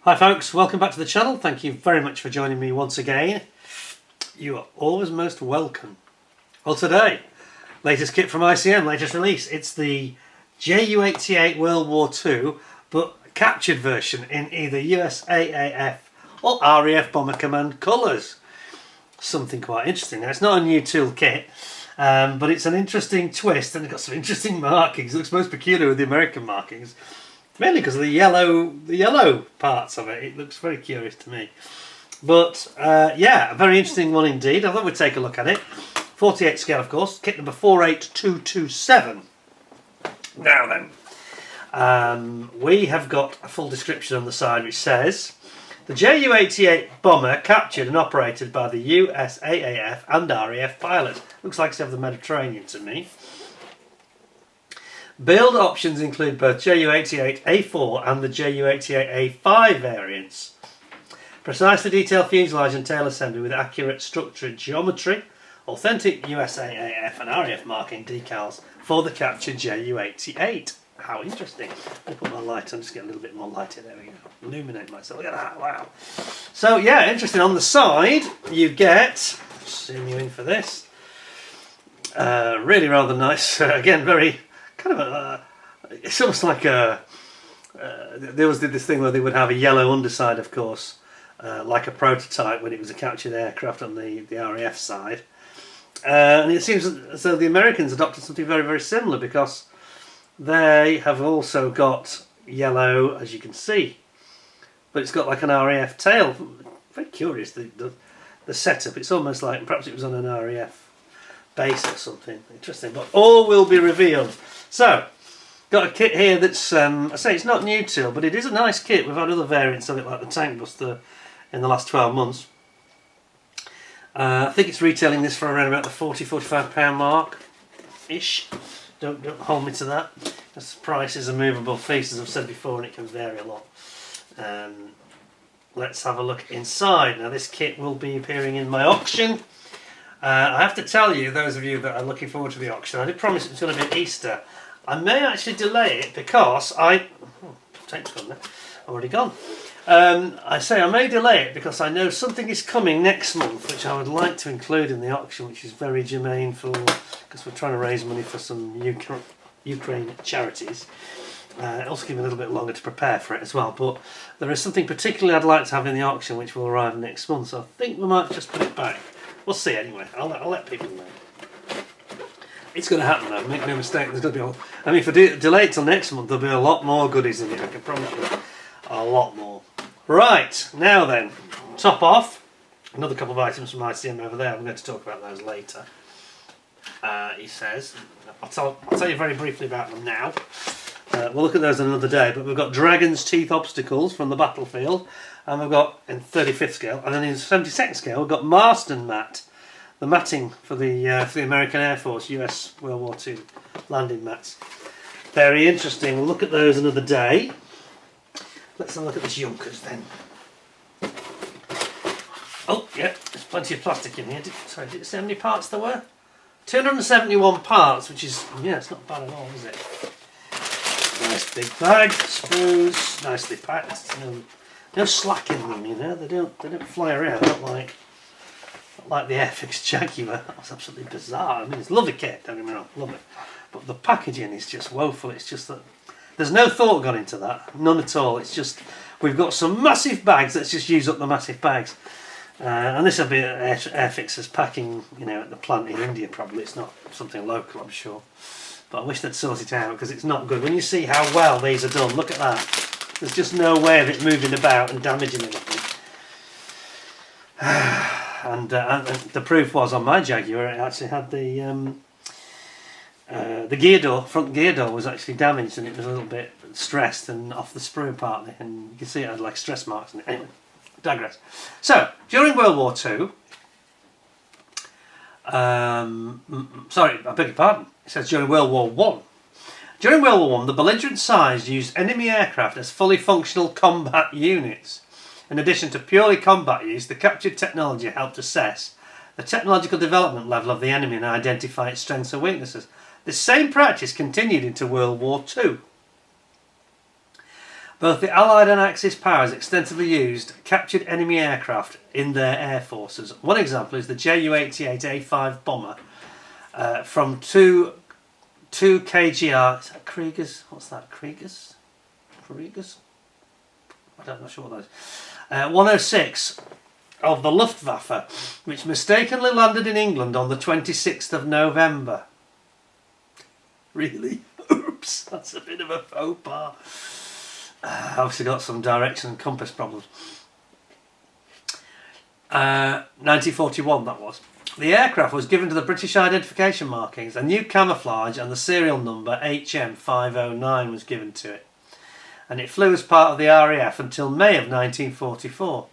Hi folks, welcome back to the channel. Thank you very much for joining me once again. You are always most welcome. Well, today, latest kit from ICM, latest release. It's the JU88 WW2 but captured version in either USAAF or RAF Bomber Command colours. Something quite interesting. Now, it's not a new tool kit, but it's an interesting twist and it's got some interesting markings. It looks most peculiar with the American markings. Mainly because of the yellow parts of it. It looks very curious to me. But yeah, a very interesting one indeed. I thought we'd take a look at it. 48 scale, of course. Kit number 48227. Now then, we have got a full description on the side which says the JU88 bomber captured and operated by the USAAF and RAF pilots. Looks like it's over the Mediterranean to me. Build options include both JU88A4 and the JU88A5 variants. Precisely detailed fuselage and tail assembly with accurate structure and geometry. Authentic USAAF and RAF marking decals for the captured JU88. How interesting. Let me put my light on, just get a little bit more light in. There we go. Illuminate myself. Look at that. Wow. So yeah, interesting. On the side, you get, zoom you in for this, really rather nice. Again, very kind of it's almost like they always did this thing where they would have a yellow underside, of course, like a prototype when it was a captured aircraft on the RAF side. And it seems as though the Americans adopted something very, very similar, because they have also got yellow, as you can see, but it's got like an RAF tail. Very curious, the setup. It's almost like perhaps it was on an RAF base or something. Interesting, but all will be revealed. So, got a kit here that's, I say it's not new tool, but it is a nice kit. We've had other variants of it, like the Tank Buster, in the last 12 months. I think it's retailing this for around about the £40–45 mark-ish. Don't hold me to that. This price is a movable feast, as I've said before, and it can vary a lot. Let's have a look inside. Now, this kit will be appearing in my auction. I have to tell you, those of you that are looking forward to the auction, I did promise it was going to be at Easter. I may actually delay it because tape's gone there, already gone. I say I may delay it because I know something is coming next month which I would like to include in the auction, which is very germane because we're trying to raise money for some Ukraine charities. Also give me a little bit longer to prepare for it as well, but there is something particularly I'd like to have in the auction which will arrive next month, so I think we might just put it back. We'll see anyway. I'll let people know. It's going to happen though, make no mistake. There's going to be if I delay it till next month, there'll be a lot more goodies in it, I can promise you. A lot more. Right, now then, top off. Another couple of items from ICM over there. I'm going to talk about those later. He says. I'll tell you very briefly about them now. We'll look at those another day, but we've got Dragon's Teeth obstacles from the battlefield, and we've got in 35th scale, and then in 72nd scale we've got Marston mat, the matting for the American Air Force US World War II landing mats. Very interesting. We'll look at those another day. Let's have a look at the Junkers then. Oh yeah, there's plenty of plastic in here. Did it say how many parts there were? 271 parts, which is, yeah, it's not bad at all, is it? Nice big bag, sprues, nicely packed. No slack in them, you know. They don't fly around. Not like the Airfix Jaguar. That was absolutely bizarre. I mean, it's a lovely kit. Don't get me wrong, love it. But the packaging is just woeful. It's just that there's no thought gone into that. None at all. It's just we've got some massive bags. Let's just use up the massive bags. And this will be Airfix's packing, you know, at the plant in India. Probably it's not something local, I'm sure. But I wish they'd sort it out because it's not good. When you see how well these are done, look at that. There's just no way of it moving about and damaging anything. And the proof was on my Jaguar, it actually had the gear door, front gear door was actually damaged, and it was a little bit stressed and off the sprue partly, and you can see it had like stress marks in it. Anyway, digress. So, during World War II, sorry, I beg your pardon, it says during World War I. During World War I, the belligerent sides used enemy aircraft as fully functional combat units. In addition to purely combat use, the captured technology helped assess the technological development level of the enemy and identify its strengths and weaknesses. This same practice continued into World War II. Both the Allied and Axis powers extensively used captured enemy aircraft in their air forces. One example is the JU88 A5 Bomber from two KGR. Is that Kriegers? What's that? Kriegers? I'm not sure what that is. 106 of the Luftwaffe, which mistakenly landed in England on the 26th of November. Really? Oops, that's a bit of a faux pas. Obviously got some direction and compass problems. 1941 that was. The aircraft was given to the British identification markings, a new camouflage, and the serial number HM509 was given to it. And it flew as part of the RAF until May of 1944.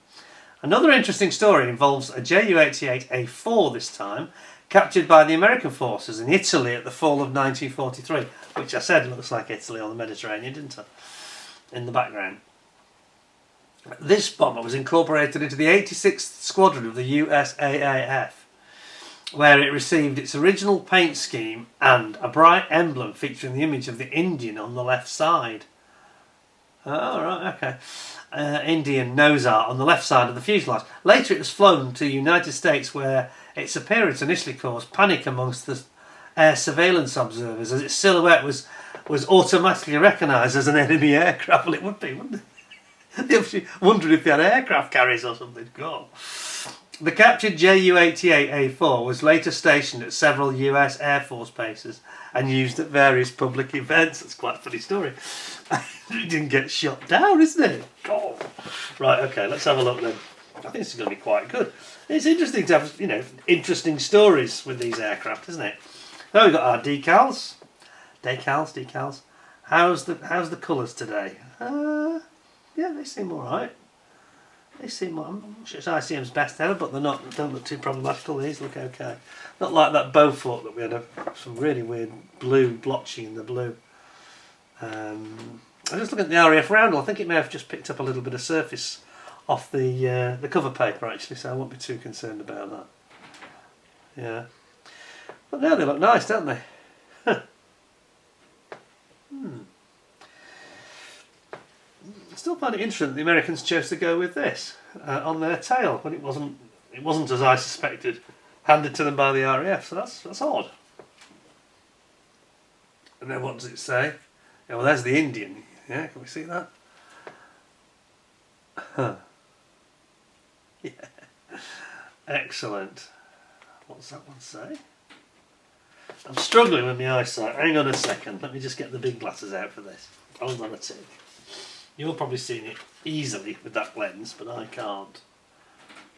Another interesting story involves a JU88 A4 this time, captured by the American forces in Italy at the fall of 1943, which I said looks like Italy on the Mediterranean, didn't it? In the background. This bomber was incorporated into the 86th Squadron of the USAAF, where it received its original paint scheme and a bright emblem featuring the image of the Indian on the left side. Oh, right, okay. Indian nose art on the left side of the fuselage. Later it was flown to the United States, where its appearance initially caused panic amongst the air surveillance observers, as its silhouette was automatically recognised as an enemy aircraft. Well, it would be, wouldn't it? They obviously wondered if they had aircraft carriers or something. God. The captured JU88A4 was later stationed at several US Air Force bases and used at various public events. That's quite a funny story. It didn't get shot down, isn't it? God. Right, okay, let's have a look then. I think this is going to be quite good. It's interesting to have, interesting stories with these aircraft, isn't it? So we've got our decals. Decals. How's the colours today? Yeah, they seem all right. They seem. I'm not sure it's ICM's best ever, but don't look too problematical. These look okay. Not like that Beaufort that we had some really weird blue blotchy in the blue. I'm just looking at the RAF roundel. I think it may have just picked up a little bit of surface off the cover paper actually, so I won't be too concerned about that. Yeah, but now they look nice, don't they? I still find it interesting that the Americans chose to go with this on their tail when it wasn't as I suspected handed to them by the RAF. So that's odd. And then what does it say? Yeah, well, there's the Indian. Yeah, can we see that? Huh. Yeah. Excellent. What's that one say? I'm struggling with my eyesight. Hang on a second. Let me just get the big glasses out for this. Hold on a tick. You've probably seen it easily with that lens, but I can't.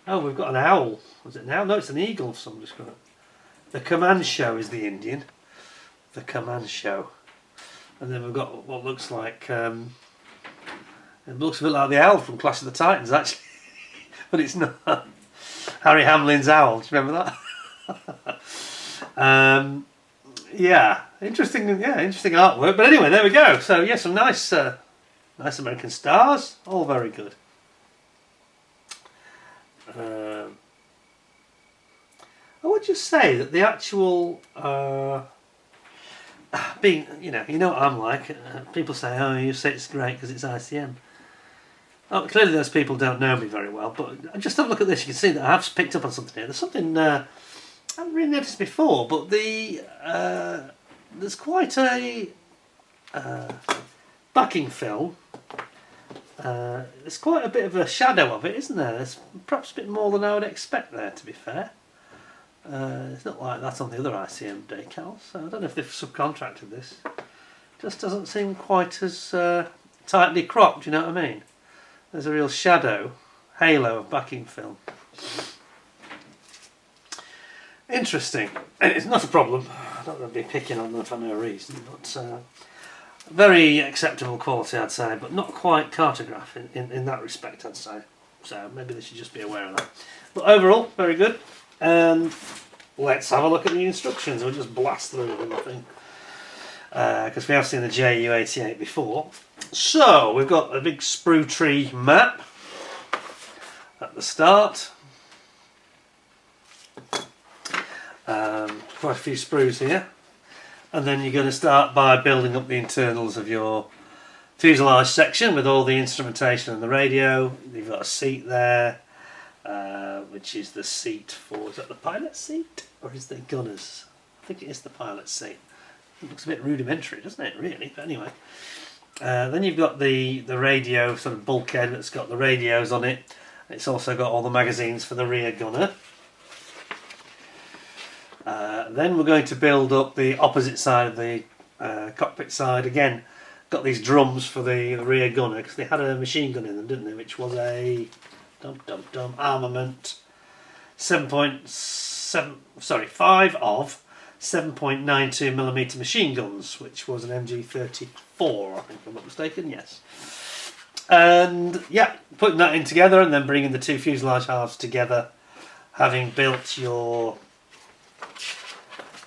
Oh, we've got an owl. Was it an owl? No, it's an eagle of some description. The command show is the Indian. The command show. And then we've got what looks like... it looks a bit like the owl from Clash of the Titans, actually. But it's not. Harry Hamlin's owl. Do you remember that? Yeah, interesting artwork. But anyway, there we go. So yeah, some nice American stars. All very good. I would just say that the actual being, you know what I'm like. People say, "Oh, you say it's great because it's ICM." Oh, clearly those people don't know me very well, but just have a look at this. You can see that I have picked up on something here. There's something I haven't really noticed before, but there's quite a backing film. There's quite a bit of a shadow of it, isn't there? There's perhaps a bit more than I would expect there, to be fair. It's not like that on the other ICM decals, so I don't know if they've subcontracted this. Just doesn't seem quite as tightly cropped, you know what I mean? There's a real shadow, halo of backing film. Interesting. It's not a problem. I don't want to be picking on them for no reason, but very acceptable quality, I'd say, but not quite cartograph in that respect, I'd say. So maybe they should just be aware of that. But overall, very good. And let's have a look at the instructions. We'll just blast through them, I think, because we have seen the JU88 before. So we've got a big sprue tree map at the start. Quite a few sprues here, and then you're going to start by building up the internals of your fuselage section with all the instrumentation and the radio. You've got a seat there, which is the seat for, is that the pilot's seat or is the gunner's? I think it is the pilot's seat. It looks a bit rudimentary, doesn't it, really? But anyway. Then you've got the radio sort of bulkhead that's got the radios on it. It's also got all the magazines for the rear gunner. Then we're going to build up the opposite side of the cockpit side. Again, got these drums for the rear gunner because they had a machine gun in them, didn't they? Which was a armament 5 of 7.92mm machine guns, which was an MG34, I think, if I'm not mistaken. Yes. And yeah, putting that in together and then bringing the two fuselage halves together, having built your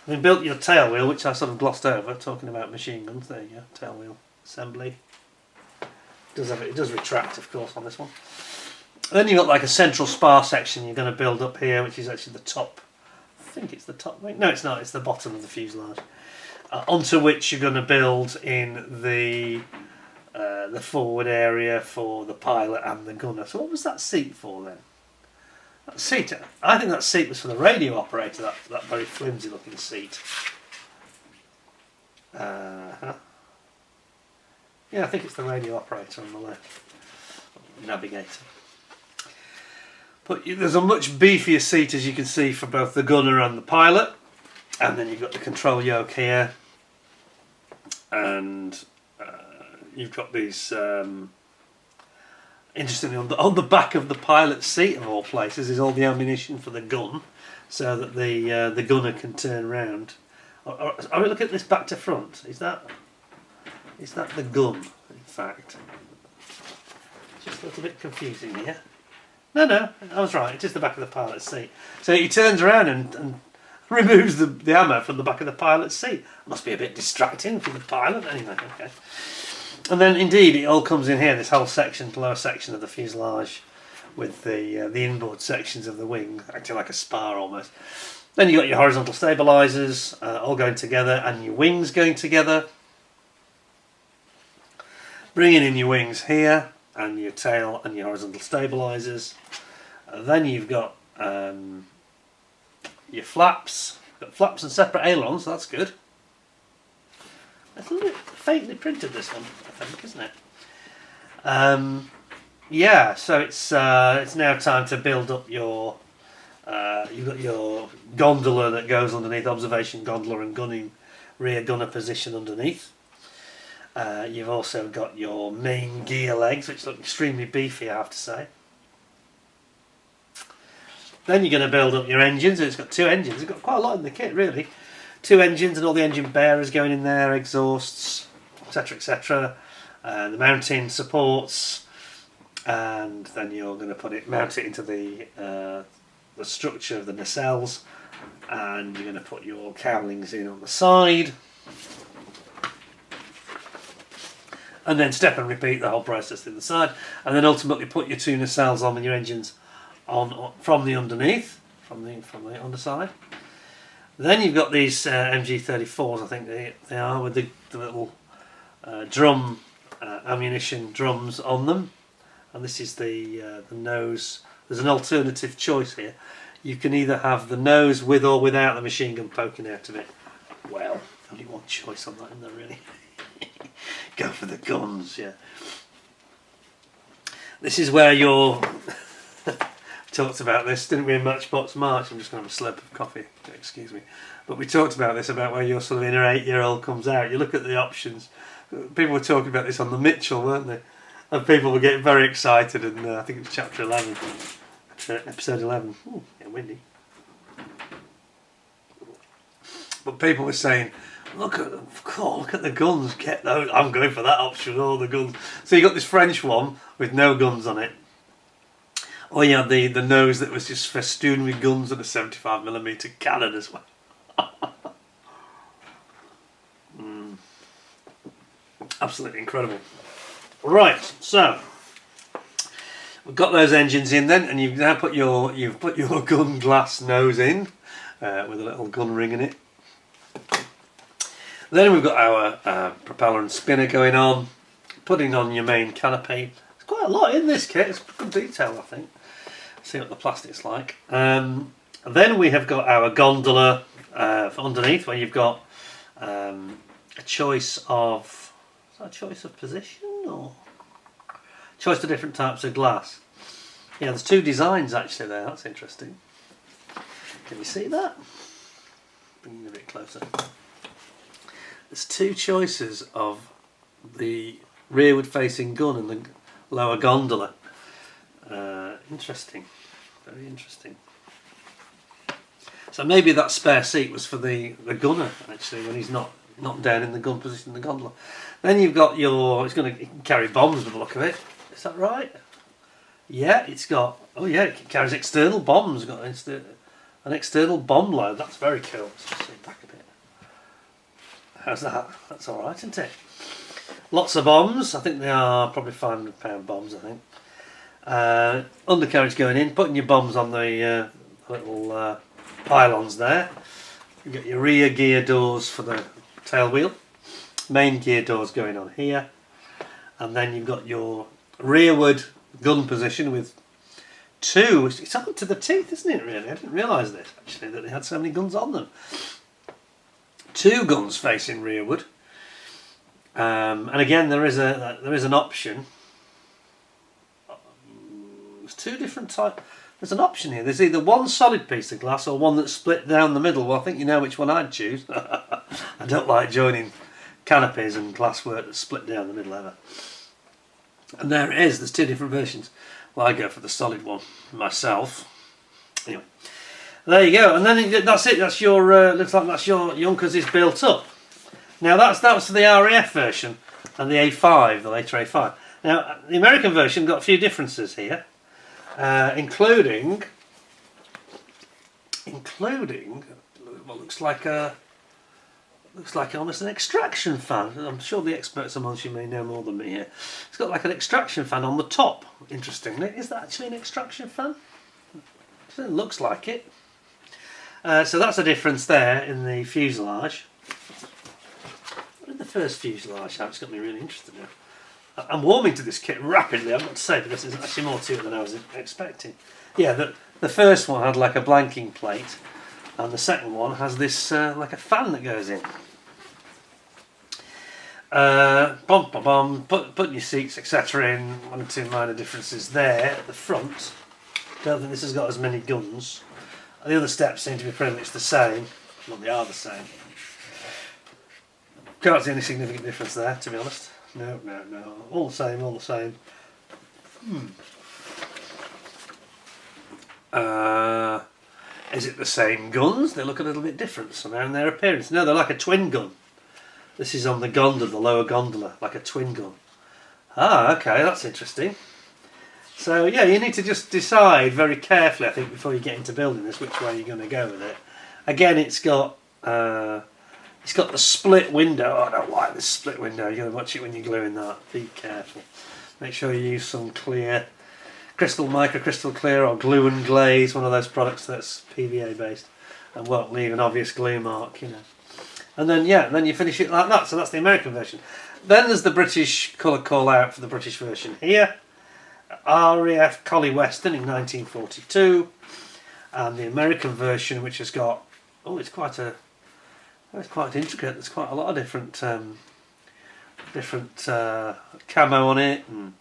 tail wheel, which I sort of glossed over, talking about machine guns. There you go, tail wheel assembly. It does retract, of course, on this one. Then you've got like a central spar section you're going to build up here, which is actually the top. I think it's the top. No, it's not. It's the bottom of the fuselage. Onto which you're going to build in the forward area for the pilot and the gunner. So what was that seat for then? That seat, I think that seat was for the radio operator, that very flimsy looking seat. Yeah, I think it's the radio operator on the left. Navigator. But there's a much beefier seat, as you can see, for both the gunner and the pilot. And then you've got the control yoke here. And you've got these... interestingly, on the back of the pilot's seat, of all places, is all the ammunition for the gun, so that the gunner can turn round. Are we looking at this back to front? Is that the gun, in fact? Just a little bit confusing here. No, I was right. It is the back of the pilot's seat. So he turns around and removes the ammo from the back of the pilot's seat. Must be a bit distracting for the pilot. Anyway, okay. And then indeed it all comes in here, this whole section, lower section of the fuselage with the inboard sections of the wing, acting like a spar almost. Then you've got your horizontal stabilisers all going together and your wings going together. Bringing in your wings here and your tail and your horizontal stabilisers. Then you've got your flaps. You've got flaps and separate ailerons, so that's good. It's a little bit faintly printed, this one, I think, isn't it? Yeah, so it's now time to build up your... you've got your gondola that goes underneath, observation gondola and gunning rear gunner position underneath. You've also got your main gear legs, which look extremely beefy, I have to say. Then you're going to build up your engines. It's got two engines. It's got quite a lot in the kit, really. Two engines and all the engine bearers going in there, exhausts, etc, etc. The mounting supports, and then you're going to mount it into the structure of the nacelles, and you're going to put your cowlings in on the side, and then step and repeat the whole process to the side, and then ultimately put your two nacelles on with your engines on from the underneath, from the underside. Then you've got these MG34s, I think they are, with the little drum ammunition drums on them, and this is the nose. There's an alternative choice here. You can either have the nose with or without the machine gun poking out of it. Well, only one choice on that, isn't there, really? Go for the guns, yeah. This is where your... talked about this, didn't we, in Matchbox March? I'm just going to have a slurp of coffee, excuse me. But we talked about this, about where your sort of inner 8-year-old comes out. You look at the options. People were talking about this on the Mitchell, weren't they? And people were getting very excited, and I think it was chapter 11, episode 11. Ooh, getting windy. But people were saying, look at the guns, get those. I'm going for that option, all the guns. So you got this French one with no guns on it. Or you had the nose that was just festooned with guns and a 75mm cannon as well. Absolutely incredible. Right, so we've got those engines in then, and you've now put your gun glass nose in with a little gun ring in it. Then we've got our propeller and spinner going on. putting on your main canopy. There's quite a lot in this kit. It's good detail, I think. See what the plastic's like. Then we have got our gondola for underneath, where you've got a choice of, is that a choice of position or choice of different types of glass? Yeah, there's two designs actually there. That's interesting. Can you see that? Bring it a bit closer. There's two choices of the rearward facing gun and the lower gondola. Interesting, very interesting. So maybe that spare seat was for the gunner actually, when he's not down in the gun position in the gondola. Then you've got your, it's going to carry bombs with the look of it. Is that right? Yeah, it's got, oh yeah, it carries external bombs. It's got an external bomb load. That's very cool. Let's just see it back a bit. How's that? That's alright, isn't it? Lots of bombs. I think they are probably £500 bombs, I think. Undercarriage going in, putting your bombs on the little pylons there. You've got your rear gear doors for the tail wheel. Main gear doors going on here. And then you've got your rearward gun position with two. It's up to the teeth, isn't it, really? I didn't realise this, actually, that they had so many guns on them. Two guns facing rearward. And again, there is an option. There's two different types. There's an option here. There's either one solid piece of glass or one that's split down the middle. Well, I think you know which one I'd choose. I don't like joining canopies and glasswork that's split down the middle ever. And there it is. There's two different versions. Well, I go for the solid one myself. Anyway, there you go. And then that's it. That's your looks like that's your Junkers is built up. Now that was for the RAF version and the A5, the later A5. Now the American version got a few differences here. Including what looks like almost an extraction fan. I'm sure the experts amongst you may know more than me here. It's got like an extraction fan on the top. Interestingly, is that actually an extraction fan? It looks like it. So that's a difference there in the fuselage. What did the first fuselage have? It's got me really interested now. I'm warming to this kit rapidly, I've got to say, because there's actually more to it than I was expecting. Yeah, the first one had like a blanking plate, and the second one has this like a fan that goes in. Put your seats, etc. in. One or two minor differences there at the front. Don't think this has got as many guns. The other steps seem to be pretty much the same. Well, they are the same. Can't see any significant difference there, to be honest. No. All the same, all the same. Is it the same guns? They look a little bit different somehow in their appearance. No, they're like a twin gun. This is on the gondola, the lower gondola, like a twin gun. Ah, okay, that's interesting. So yeah, you need to just decide very carefully, I think, before you get into building this, which way you're going to go with it. Again, it's got the split window. Oh, I don't like this split window. You're going to watch it when you're gluing that. Be careful. Make sure you use some clear, microcrystal clear or glue and glaze, one of those products that's PVA based and won't leave an obvious glue mark, you know. And then then you finish it like that. So that's the American version. Then there's the British colour call out for the British version here. RAF Collie Western in 1942, and the American version, which has got it's quite intricate. There's quite a lot of different camo on it, and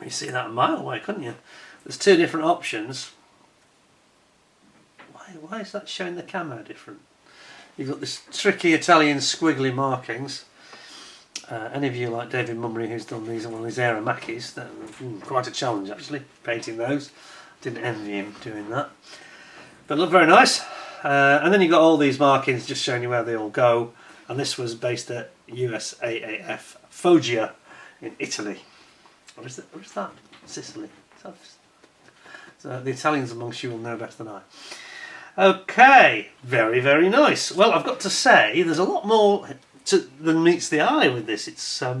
you see that a mile away, couldn't you? There's two different options. Why is that showing the camo different? You've got this tricky Italian squiggly markings. Any of you like David Mummery, who's done these on one of these Aeromakis, that quite a challenge actually, painting those. Didn't envy him doing that. But look very nice. And then you've got all these markings just showing you where they all go. And this was based at USAAF Foggia in Italy. Or is that? Sicily. So the Italians amongst you will know better than I. Okay, very, very nice. Well, I've got to say, there's a lot more than meets the eye with this. It's a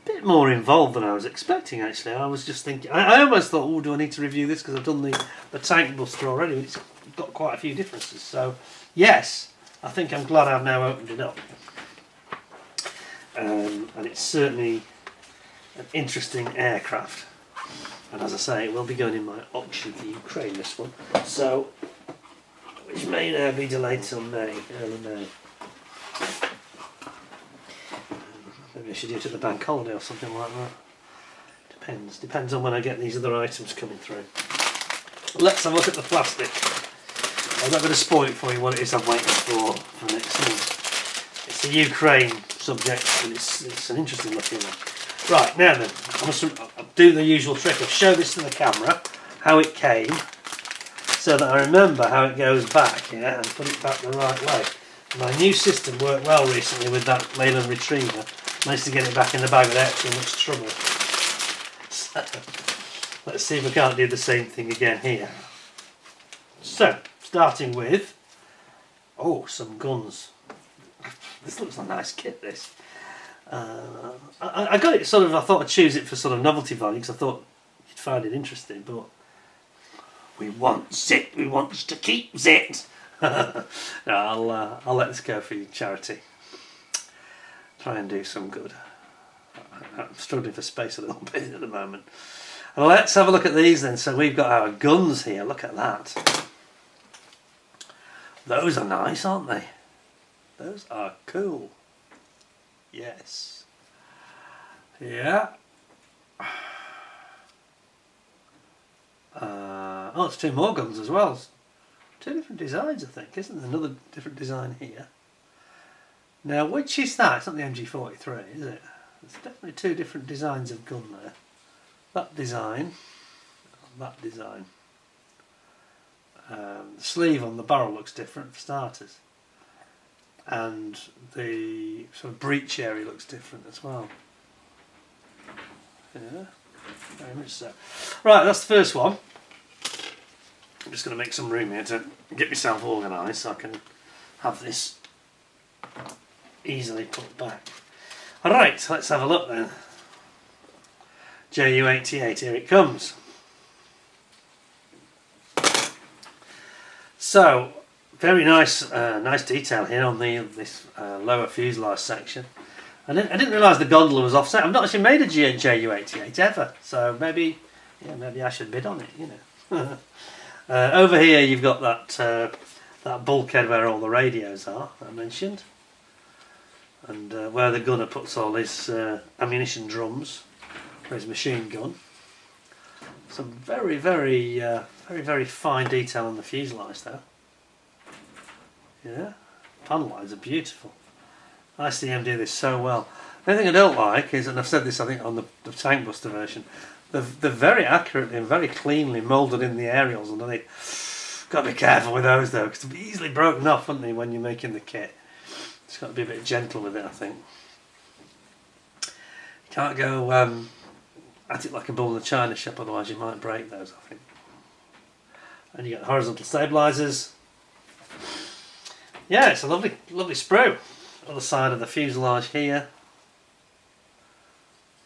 bit more involved than I was expecting, actually. I was just thinking, I almost thought, oh, do I need to review this because I've done the tank buster already, but it's got quite a few differences. So, yes, I think I'm glad I've now opened it up. and it's certainly an interesting aircraft. And as I say, it will be going in my auction for Ukraine, this one. So, which may now be delayed till May, early May. Maybe I should do it at the bank holiday or something like that. Depends on when I get these other items coming through. Let's have a look at the plastic. I'm not going to spoil it for you what it is I'm waiting for next month. It's the Ukraine subject, and it's an interesting looking one. Right, now then, I'll do the usual trick of show this to the camera, how it came, so that I remember how it goes back, yeah, and put it back the right way. My new system worked well recently with that Leyland retriever. Managed to get it back in the bag without too much trouble. So, let's see if we can't do the same thing again here. So, starting with, some guns. This looks like a nice kit, this. I got it sort of, I thought I'd choose it for sort of novelty value because I thought you'd find it interesting, but we want it, we want to keep it. No, I'll let this go for your charity. Try and do some good. I'm struggling for space a little bit at the moment. And let's have a look at these then. So we've got our guns here, look at that. Those are nice, aren't they? Those are cool. Yes. Yeah. It's two more guns as well. Two different designs, I think, isn't there? Another different design here. Now, which is that? It's not the MG43, is it? There's definitely two different designs of gun there. That design, that design. The sleeve on the barrel looks different for starters. And the sort of breech area looks different as well. Yeah, very much so. Right, that's the first one. I'm just going to make some room here to get myself organised so I can have this easily put back. Alright, let's have a look then. JU88, here it comes. So, very nice nice detail here on this lower fuselage section. I didn't realise the gondola was offset. I've not actually made a JU88 ever, so maybe I should bid on it, you know. Over here you've got that bulkhead where all the radios are, that I mentioned. And where the gunner puts all his ammunition drums for his machine gun. Some very, very, very fine detail on the fuselage though. Yeah, panel lines are beautiful. ICM do this so well. The only thing I don't like is, and I've said this I think on the Tank Buster version, they're very accurately and very cleanly moulded in the aerials underneath. Got to be careful with those though, because they'll be easily broken off, wouldn't they, when you're making the kit. Just got to be a bit gentle with it, I think. You can't go at it like a bull in a china shop, otherwise you might break those, I think. And you got horizontal stabilisers. Yeah, it's a lovely sprue. Other side of the fuselage here.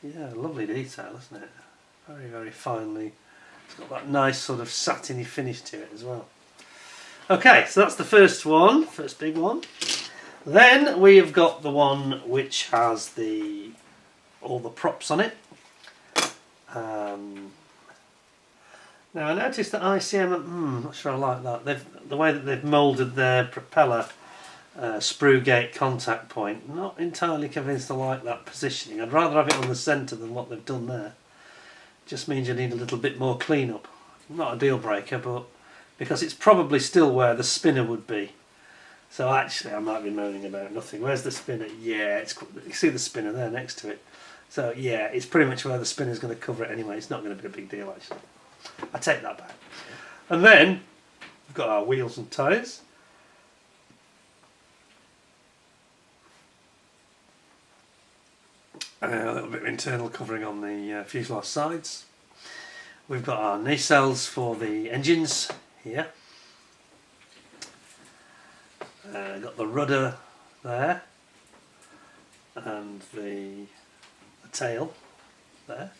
Yeah, lovely detail, isn't it? Very, very finely. It's got that nice sort of satiny finish to it as well. Okay, so that's the first one, first big one. Then we've got the one which has all the props on it. Now I noticed that ICM, I'm not sure I like that. The way that they've moulded their propeller sprue gate contact point, not entirely convinced I like that positioning. I'd rather have it on the centre than what they've done there. Just means you need a little bit more clean-up. Not a deal breaker, but because it's probably still where the spinner would be. So actually I might be moaning about nothing. Where's the spinner? Yeah, you see the spinner there next to it. So yeah, it's pretty much where the spinner's going to cover it anyway. It's not going to be a big deal actually. I take that back. And then we've got our wheels and tyres. A little bit of internal covering on the fuselage sides. We've got our nacelles for the engines here. Got the rudder there, and the tail there,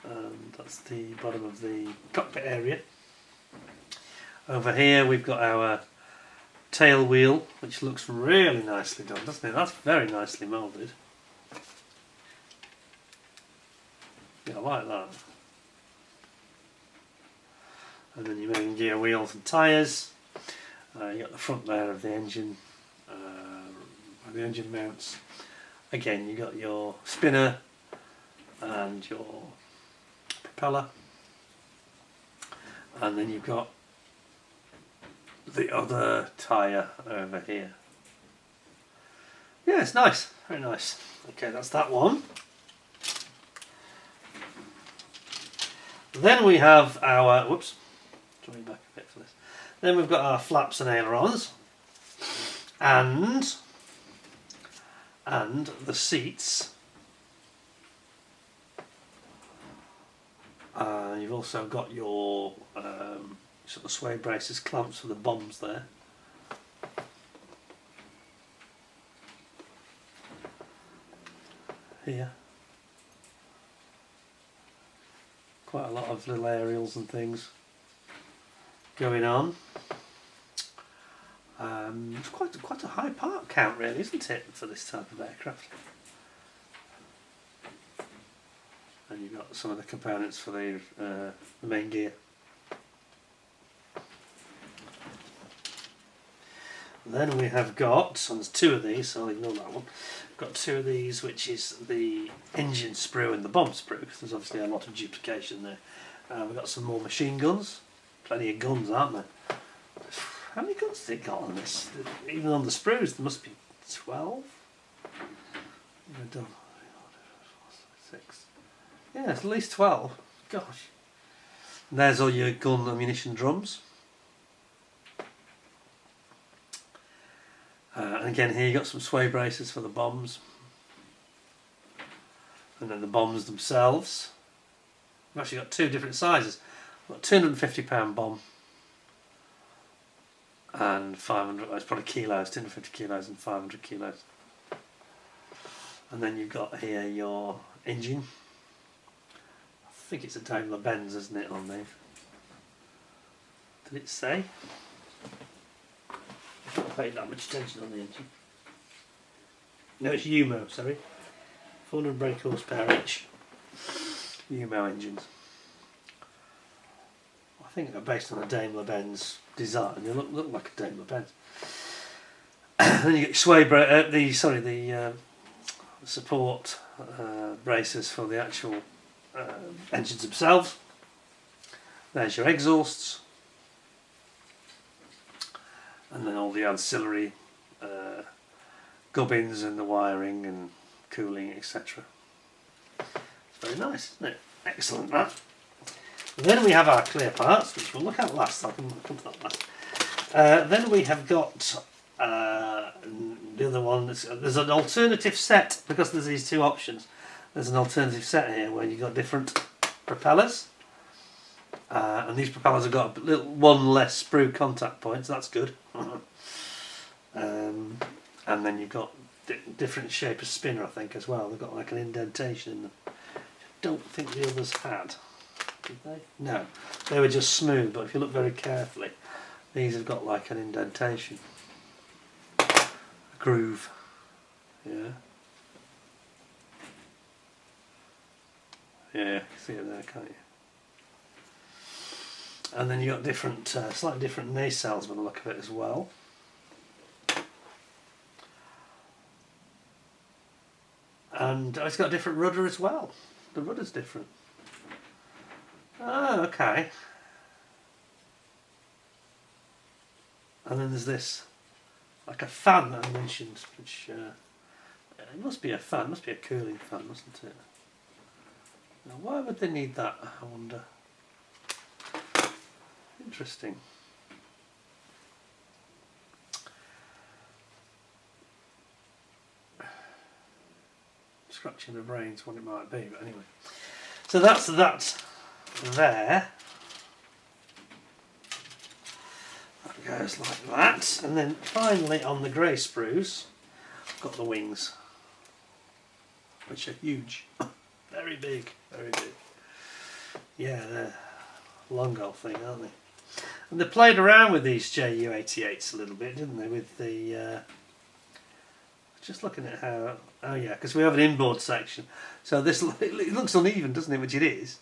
and that's the bottom of the cockpit area. Over here we've got our tail wheel, which looks really nicely done, doesn't it? That's very nicely moulded. Yeah, I like that. And then your main gear wheels and tyres. You got the front there of the engine, where the engine mounts. Again, you got your spinner and your propeller, and then you've got the other tyre over here. Yeah, it's nice, very nice. Okay, that's that one. Then we have our, whoops, draw me back a bit for this. Then we've got our flaps and ailerons, and the seats. You've also got your sort of sway braces, clamps for the bombs there. Here. Quite a lot of little aerials and things going on. It's quite a high part count, really, isn't it, for this type of aircraft? And you've got some of the components for the main gear. Then we have got, so there's two of these, so I'll ignore that one. We've got two of these, which is the engine sprue and the bomb sprue, because there's obviously a lot of duplication there. We've got some more machine guns. Plenty of guns, aren't there? How many guns has it got on this? Even on the sprues, there must be 12? Six. Yeah, it's at least 12. Gosh. And there's all your gun ammunition drums. And again, here you've got some sway braces for the bombs. And then the bombs themselves. We've actually got two different sizes. We've got £250 bomb and 500, well, it's probably kilos, 250 kilos and 500 kilos. And then you've got here your engine. I think it's a Daimler Benz, isn't it, on these? Did it say? I don't pay that much attention on the engine. No, it's UMO, sorry. 400 brake horsepower each. UMO engines. I think they're based on a Daimler Benz design. They look like a Daimler Benz. Then you get your sway the support braces for the actual engines themselves. There's your exhausts, and then all the ancillary gubbins and the wiring and cooling, etc. It's very nice, isn't it? Excellent, that. Then we have our clear parts, which we'll look at last. I'll come to that last. Then we have got the other one. There's an alternative set, because there's these two options. There's an alternative set here where you've got different propellers. And these propellers have got a little one less sprue contact point, so that's good. And then you've got different shape of spinner, I think, as well. They've got like an indentation in them. I don't think the others had. Did they? No, they were just smooth, but if you look very carefully, these have got like an indentation. A groove. Yeah. Yeah, you can see it there, can't you? And then you've got different, slightly different nacelles by the look of it as well. And it's got a different rudder as well. The rudder's different. Oh, okay. And then there's this, like a fan that I mentioned, which it must be a fan, must be a cooling fan, mustn't it? Now, why would they need that, I wonder? Interesting. Scratching the brains what it might be, but anyway. So that's that there. That goes like that. And then finally on the grey sprues, I've got the wings, which are huge. Very big, very big. Yeah, they're a long old thing, aren't they? And they played around with these JU88s a little bit, didn't they? With the just looking at how, oh yeah, because we have an inboard section. So this it looks uneven, doesn't it? Which it is.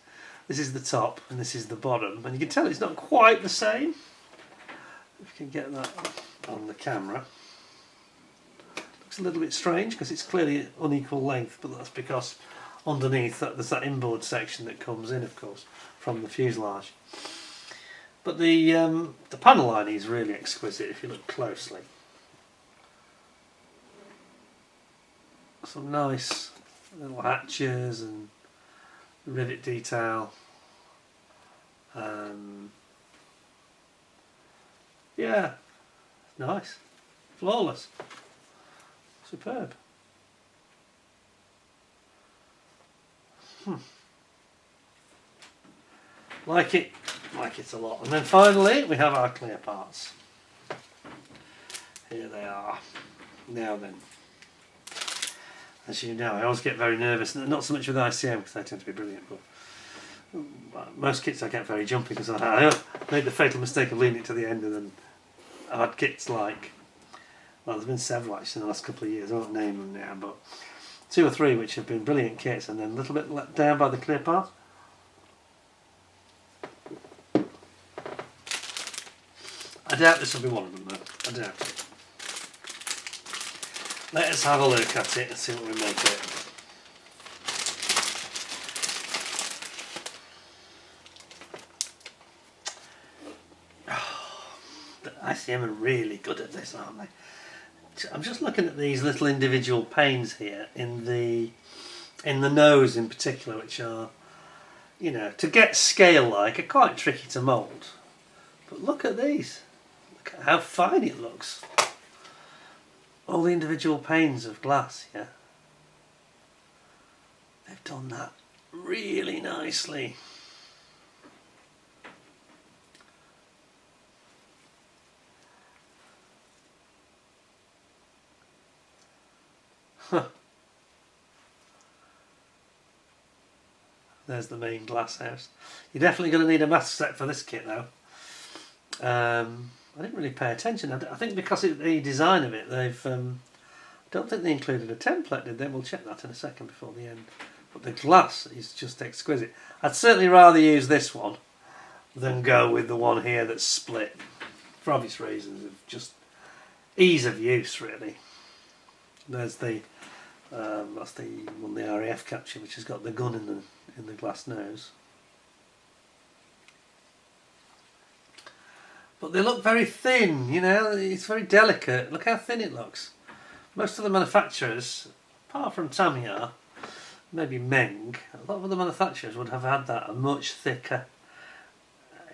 This is the top and this is the bottom, and you can tell it's not quite the same. If you can get that on the camera, looks a little bit strange because it's clearly unequal length, but that's because underneath there's that inboard section that comes in, of course, from the fuselage. But the panel lining is really exquisite if you look closely. Some nice little hatches and rivet detail. Yeah, nice, flawless, superb. Like it a lot. And then finally we have our clear parts. Here they are. Now then, as you know, I always get very nervous, not so much with ICM because they tend to be brilliant, but most kits I get very jumpy because I made the fatal mistake of leaving it to the end, and then I had kits like, well, there's been several actually in the last couple of years, I won't name them now, but 2 or 3 which have been brilliant kits and then a little bit let down by the clear part. I doubt this will be one of them though, I doubt it. Let us have a look at it and see what we make of it. Oh, the ICM are really good at this, aren't they? I'm just looking at these little individual panes here in the nose in particular, which are, you know, to get scale like, are quite tricky to mould. But look at these. Look at how fine it looks. All the individual panes of glass, yeah. They've done that really nicely. Huh. There's the main glass house. You're definitely going to need a mask set for this kit though. I didn't really pay attention. I think because of the design of it, they've. I don't think they included a template, did they? We'll check that in a second before the end. But the glass is just exquisite. I'd certainly rather use this one than go with the one here that's split, for obvious reasons of just ease of use, really. There's the that's the one the RAF capture, which has got the gun in the glass nose. But they look very thin, you know, it's very delicate. Look how thin it looks. Most of the manufacturers, apart from Tamiya, maybe Meng, a lot of the manufacturers would have had that a much thicker.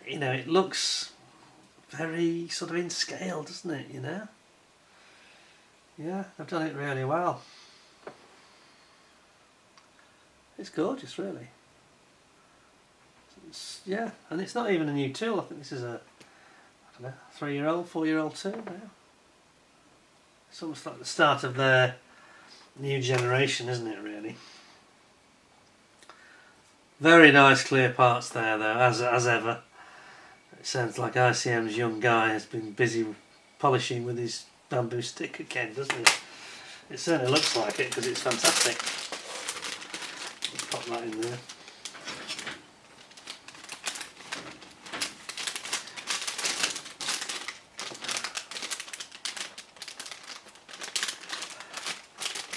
You know, it looks very sort of in scale, doesn't it, you know? Yeah, they've done it really well. It's gorgeous, really. Yeah, and it's not even a new tool. I think this is a 3-year-old, 4-year-old tool now. It's almost like the start of their new generation, isn't it, really? Very nice clear parts there, though, as ever. It sounds like ICM's young guy has been busy polishing with his bamboo stick again, doesn't it? It certainly looks like it because it's fantastic. Let's pop that in there.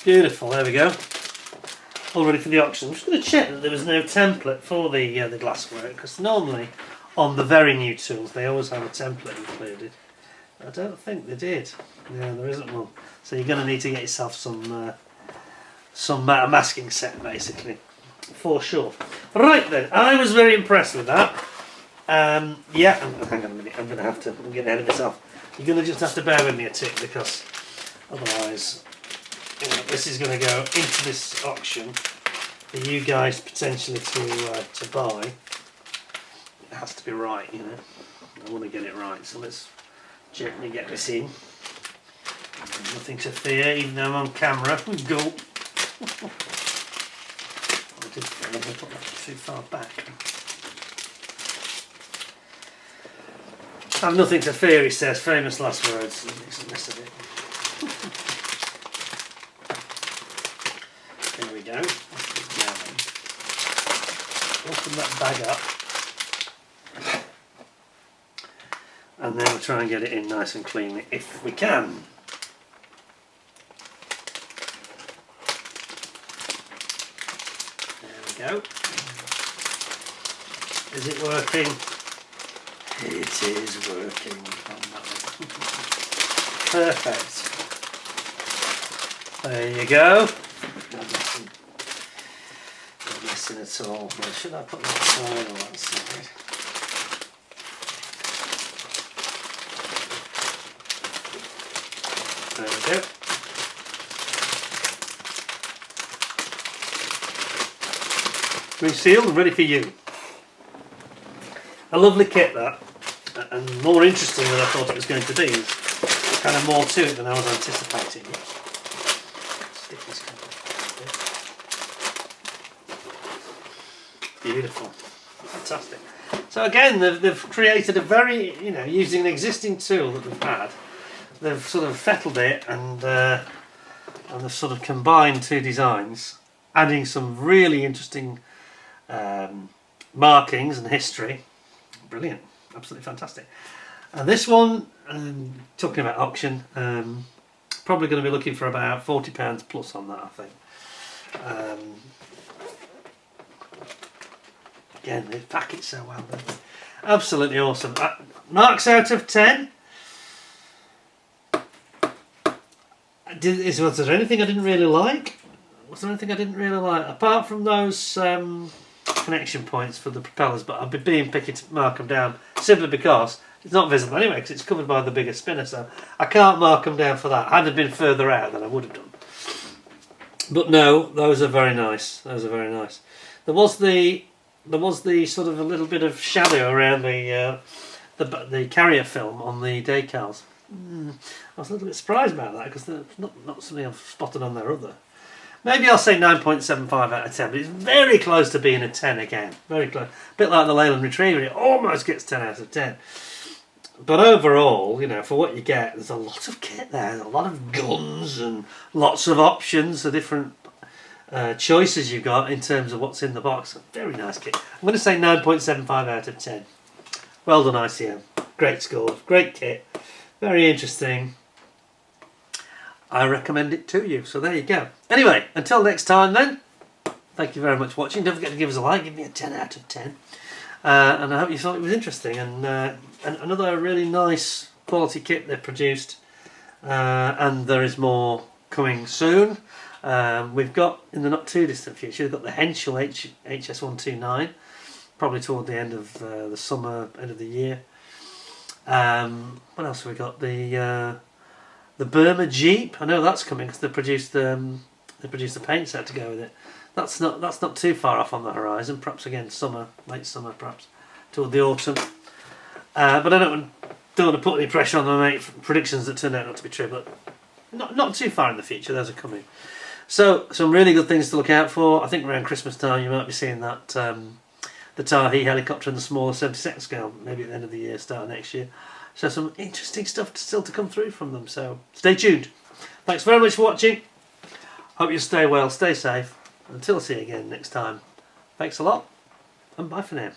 Beautiful, there we go. All ready for the auction. I'm just going to check that there was no template for the glasswork, because normally on the very new tools they always have a template included. I don't think they did. Yeah, there isn't one. So you're going to need to get yourself some masking set, basically, for sure. Right then, I was very impressed with that. Yeah, hang on a minute. I'm getting ahead of myself. You're going to just have to bear with me a tick, because otherwise, you know, this is going to go into this auction for you guys potentially to buy. It has to be right, you know. I want to get it right, so let's gently get this in. Nothing to fear, even though I'm on camera. Go. I did put that too far back. I've nothing to fear, he says. Famous last words. He makes a mess of it. There we go. Open that bag up. And then we'll try and get it in nice and clean if we can. There we go. Is it working? It is working. Perfect. There you go. Not missing at all. Where should I put that side or that side? There we go. Resealed and ready for you. A lovely kit that, and more interesting than I thought it was going to be. There's kind of more to it than I was anticipating. Beautiful, fantastic. So again, they've created a very, using an existing tool that we've had, they've sort of fettled it and they've sort of combined two designs, adding some really interesting markings and history. Brilliant, absolutely fantastic. And this one, talking about auction, probably going to be looking for about £40 plus on that, I think. Again, they pack it so well. Absolutely awesome. Marks out of 10. Was there anything I didn't really like? Was there anything I didn't really like? Apart from those connection points for the propellers, but I've been being picky to mark them down simply because it's not visible anyway, because it's covered by the bigger spinner, so I can't mark them down for that. Had it been further out, then I would have done. But no, those are very nice. Those are very nice. There was the sort of a little bit of shadow around the carrier film on the Decals. I was a little bit surprised about that because it's not something I've spotted on their other. Maybe I'll say 9.75 out of 10, but it's very close to being a 10 again. Very close. A bit like the Leyland Retriever, it almost gets 10 out of 10. But overall, for what you get, there's a lot of kit there. There's a lot of guns and lots of options, the different choices you've got in terms of what's in the box. Very nice kit. I'm going to say 9.75 out of 10. Well done, ICM. Great score. Great kit. Very interesting. I recommend it to you. So there you go. Anyway, until next time then, thank you very much for watching. Don't forget to give us a like. Give me a 10 out of 10. And I hope you thought it was interesting. And another really nice quality kit they've produced. And there is more coming soon. We've got, in the not too distant future, we've got the Henschel HS129, probably toward the end of the summer, end of the year. What else have we got? The Burma Jeep. I know that's coming because they produced the paint set to go with it. That's not too far off on the horizon. Perhaps again summer, late summer, perhaps toward the autumn. But I don't want to put any pressure on them and make predictions that turn out not to be true. But not too far in the future. Those are coming. So some really good things to look out for. I think around Christmas time you might be seeing that the Tahi helicopter and the smaller 72nd scale, maybe at the end of the year, start next year. So some interesting stuff still to come through from them. So stay tuned. Thanks very much for watching. Hope you stay well, stay safe. Until I see you again next time. Thanks a lot, and bye for now.